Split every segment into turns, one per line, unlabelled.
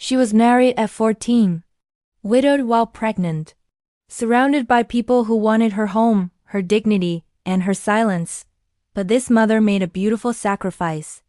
She was married at 14, widowed while pregnant, surrounded by people who wanted her home, her dignity, and her silence. But this mother made a beautiful sacrifice.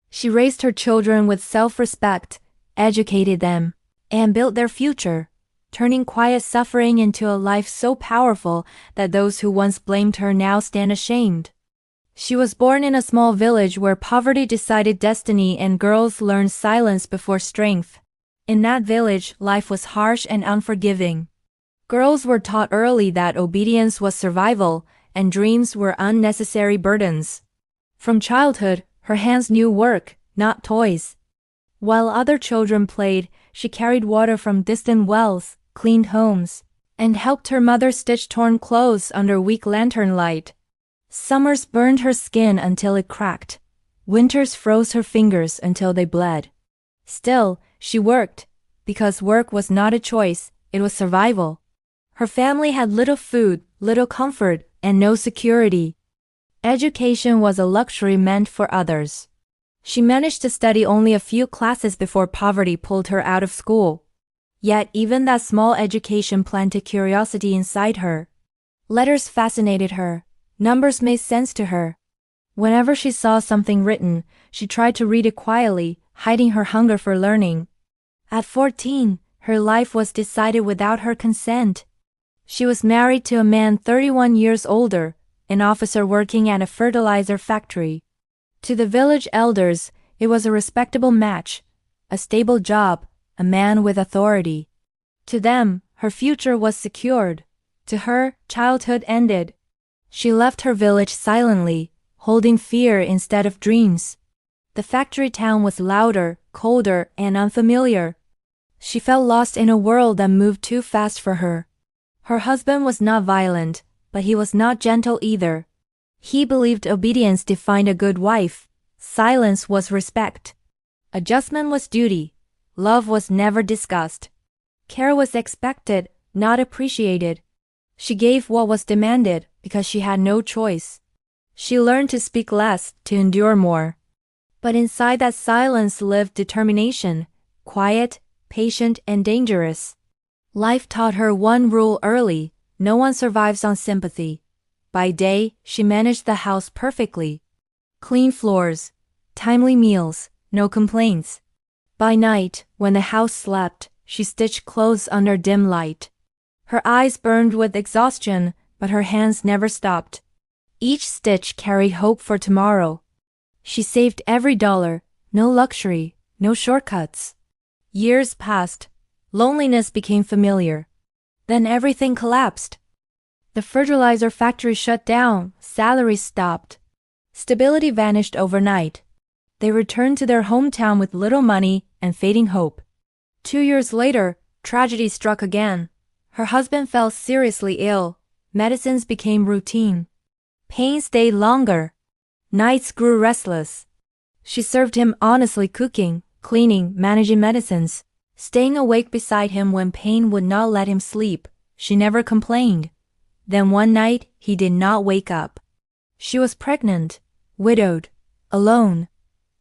She raised her children with self-respect, educated them, and built their future, turning quiet suffering into a life so powerful that those who once blamed her now stand ashamed. She was born in a small village where poverty decided destiny and girls learned silence before strength. In that village, life was harsh and unforgiving. Girls were taught early that obedience was survival and dreams were unnecessary burdens. From childhood, her hands knew work, not toys. While other children played, she carried water from distant wells, cleaned homes, and helped her mother stitch torn clothes under weak lantern light. Summers burned her skin until it cracked. Winters froze her fingers until they bled. Still, she worked, because work was not a choice, it was survival. Her family had little food, little comfort, and no security. Education was a luxury meant for others. She managed to study only a few classes before poverty pulled her out of school. Yet even that small education planted curiosity inside her. Letters fascinated her. Numbers made sense to her. Whenever she saw something written, she tried to read it quietly, hiding her hunger for learning. At 14, her life was decided without her consent. She was married to a man 31 years older, an officer working at a fertilizer factory. To the village elders, it was a respectable match, a stable job, a man with authority. To them, her future was secured. To her, childhood ended. She left her village silently, holding fear instead of dreams. The factory town was louder, colder, and unfamiliar. She felt lost in a world that moved too fast for her. Her husband was not violent, but he was not gentle either. He believed obedience defined a good wife. Silence was respect. Adjustment was duty. Love was never discussed. Care was expected, not appreciated. She gave what was demanded because she had no choice. She learned to speak less, to endure more. But inside that silence lived determination, quiet, patient, and dangerous. Life taught her one rule early: no one survives on sympathy. By day, she managed the house perfectly. Clean floors, timely meals, no complaints. By night, when the house slept, she stitched clothes under dim light. Her eyes burned with exhaustion, but her hands never stopped. Each stitch carried hope for tomorrow. She saved every dollar, no luxury, no shortcuts. Years passed. Loneliness became familiar. Then everything collapsed. The fertilizer factory shut down, salaries stopped. Stability vanished overnight. They returned to their hometown with little money and fading hope. 2 years later, tragedy struck again. Her husband fell seriously ill. Medicines became routine. Pain stayed longer. Nights grew restless. She served him honestly, cooking, cleaning, managing medicines, staying awake beside him when pain would not let him sleep. She never complained. Then one night, he did not wake up. She was pregnant, widowed, alone.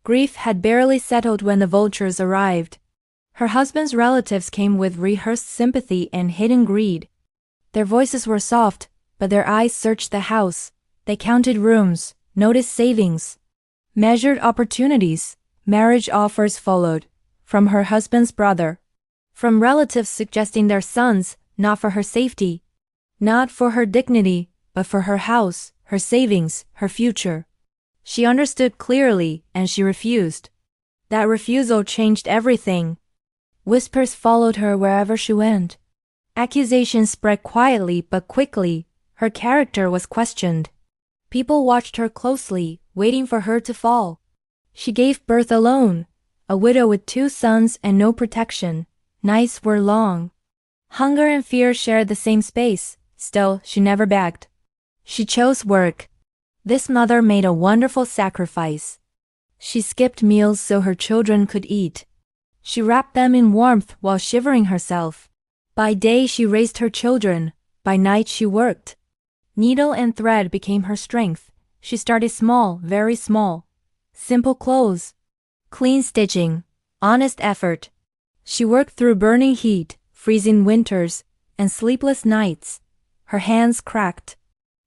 Grief had barely settled when the vultures arrived. Her husband's relatives came with rehearsed sympathy and hidden greed. Their voices were soft, but their eyes searched the house. They counted rooms, noticed savings, measured opportunities. Marriage offers followed, from her husband's brother, from relatives suggesting their sons, not for her safety, not for her dignity, but for her house, her savings, her future. She understood clearly, and she refused. That refusal changed everything. Whispers followed her wherever she went. Accusations spread quietly but quickly. Her character was questioned. People watched her closely, waiting for her to fall. She gave birth alone, a widow with 2 sons and no protection. Nights were long. Hunger and fear shared the same space. Still, she never begged. She chose work. This mother made a wonderful sacrifice. She skipped meals so her children could eat. She wrapped them in warmth while shivering herself. By day she raised her children. By night she worked. Needle and thread became her strength. She started small, very small. Simple clothes, clean stitching, honest effort. She worked through burning heat, freezing winters, and sleepless nights. Her hands cracked.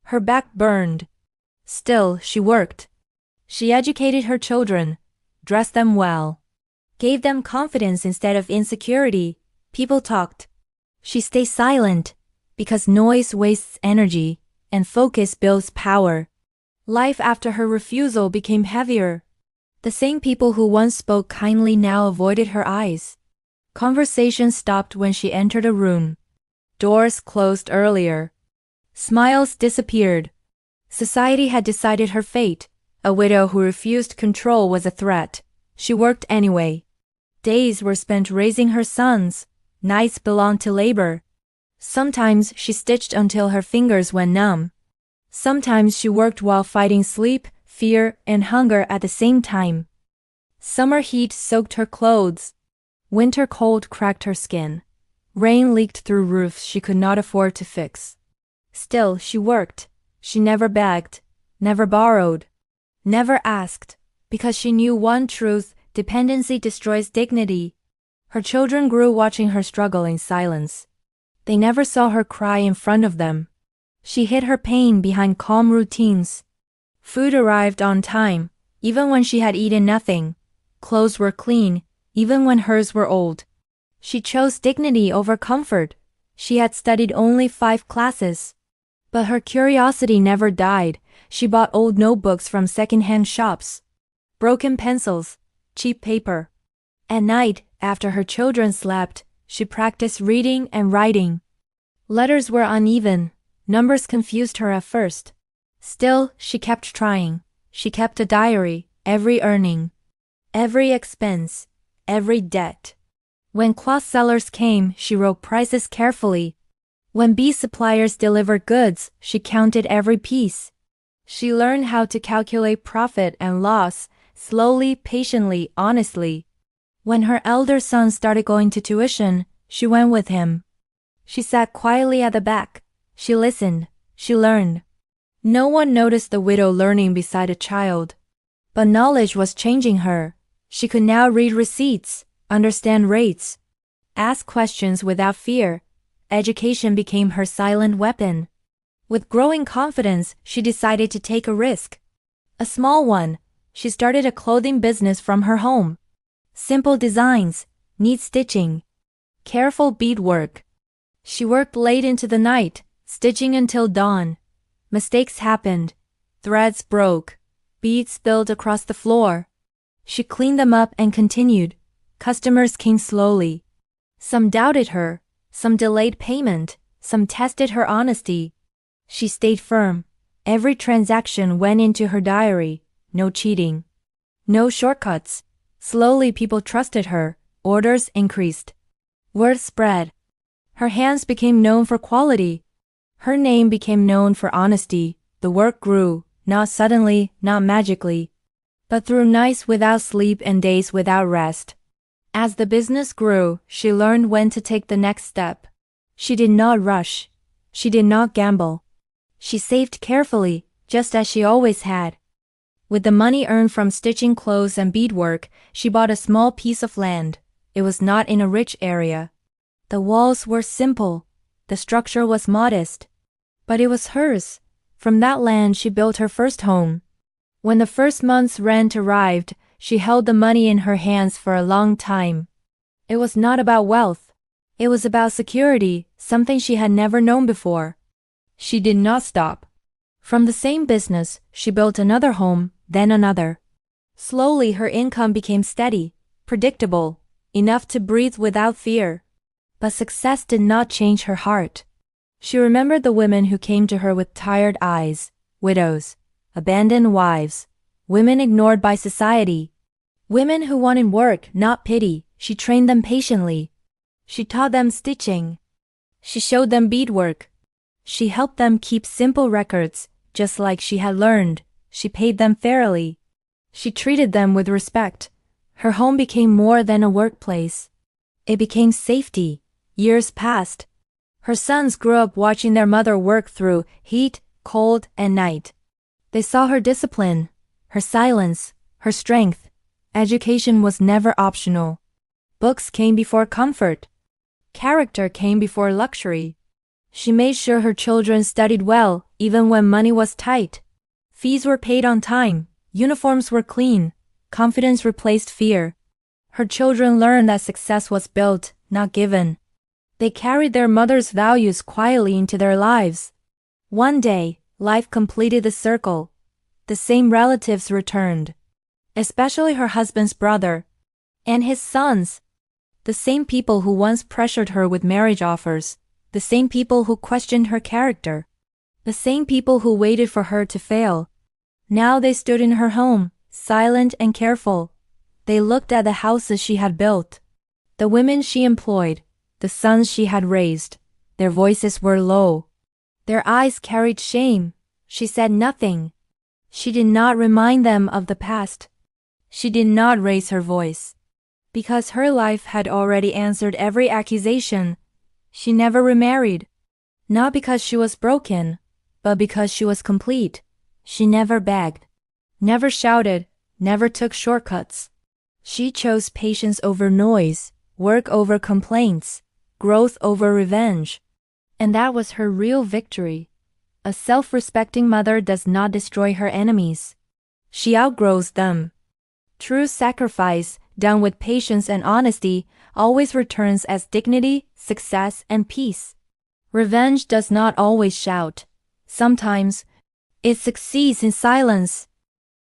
Her back burned. Still, she worked. She educated her children, dressed them well, gave them confidence instead of insecurity. People talked. She stayed silent, because noise wastes energy, and focus builds power. Life after her refusal became heavier. The same people who once spoke kindly now avoided her eyes. Conversation stopped when she entered a room. Doors closed earlier. Smiles disappeared. Society had decided her fate. A widow who refused control was a threat. She worked anyway. Days were spent raising her sons. Nights belonged to labor. Sometimes she stitched until her fingers went numb. Sometimes she worked while fighting sleep, fear, and hunger at the same time. Summer heat soaked her clothes. Winter cold cracked her skin. Rain leaked through roofs she could not afford to fix. Still, she worked. She never begged, never borrowed, never asked, because she knew one truth: dependency destroys dignity. Her children grew watching her struggle in silence. They never saw her cry in front of them. She hid her pain behind calm routines. Food arrived on time, even when she had eaten nothing. Clothes were clean, even when hers were old. She chose dignity over comfort. She had studied only 5 classes. But her curiosity never died. She bought old notebooks from second-hand shops, broken pencils, cheap paper. At night, after her children slept, she practiced reading and writing. Letters were uneven. Numbers confused her at first. Still, she kept trying. She kept a diary, every earning, every expense, every debt. When cloth sellers came, she wrote prices carefully. When bee suppliers delivered goods, she counted every piece. She learned how to calculate profit and loss, slowly, patiently, honestly. When her elder son started going to tuition, she went with him. She sat quietly at the back. She listened. She learned. No one noticed the widow learning beside a child. But knowledge was changing her. She could now read receipts, understand rates, ask questions without fear. Education became her silent weapon. With growing confidence, she decided to take a risk. A small one. She started a clothing business from her home. Simple designs, neat stitching, careful beadwork. She worked late into the night, stitching until dawn. Mistakes happened. Threads broke. Beads spilled across the floor. She cleaned them up and continued. Customers came slowly. Some doubted her. Some delayed payment. Some tested her honesty. She stayed firm. Every transaction went into her diary. No cheating. No shortcuts. Slowly people trusted her. Orders increased. Word spread. Her hands became known for quality. Her name became known for honesty. The work grew, not suddenly, not magically, but through nights without sleep and days without rest. As the business grew, she learned when to take the next step. She did not rush. She did not gamble. She saved carefully, just as she always had. With the money earned from stitching clothes and beadwork, she bought a small piece of land. It was not in a rich area. The walls were simple. The structure was modest. But it was hers. From that land she built her first home. When the first month's rent arrived, she held the money in her hands for a long time. It was not about wealth. It was about security, something she had never known before. She did not stop. From the same business, she built another home, then another. Slowly her income became steady, predictable, enough to breathe without fear. But success did not change her heart. She remembered the women who came to her with tired eyes, widows, abandoned wives, women ignored by society, women who wanted work, not pity. She trained them patiently. She taught them stitching. She showed them beadwork. She helped them keep simple records, just like she had learned. She paid them fairly. She treated them with respect. Her home became more than a workplace. It became safety. Years passed. Her sons grew up watching their mother work through heat, cold, and night. They saw her discipline, her silence, her strength. Education was never optional. Books came before comfort. Character came before luxury. She made sure her children studied well, even when money was tight. Fees were paid on time, uniforms were clean, confidence replaced fear. Her children learned that success was built, not given. They carried their mother's values quietly into their lives. One day, life completed the circle. The same relatives returned, especially her husband's brother and his sons. The same people who once pressured her with marriage offers, the same people who questioned her character, the same people who waited for her to fail. Now they stood in her home, silent and careful. They looked at the houses she had built, the women she employed, the sons she had raised. Their voices were low. Their eyes carried shame. She said nothing. She did not remind them of the past. She did not raise her voice. Because her life had already answered every accusation. She never remarried. Not because she was broken, but because she was complete. She never begged, never shouted, never took shortcuts. She chose patience over noise, work over complaints, growth over revenge. And that was her real victory. A self-respecting mother does not destroy her enemies. She outgrows them. True sacrifice, done with patience and honesty, always returns as dignity, success, and peace. Revenge does not always shout. Sometimes, it succeeds in silence.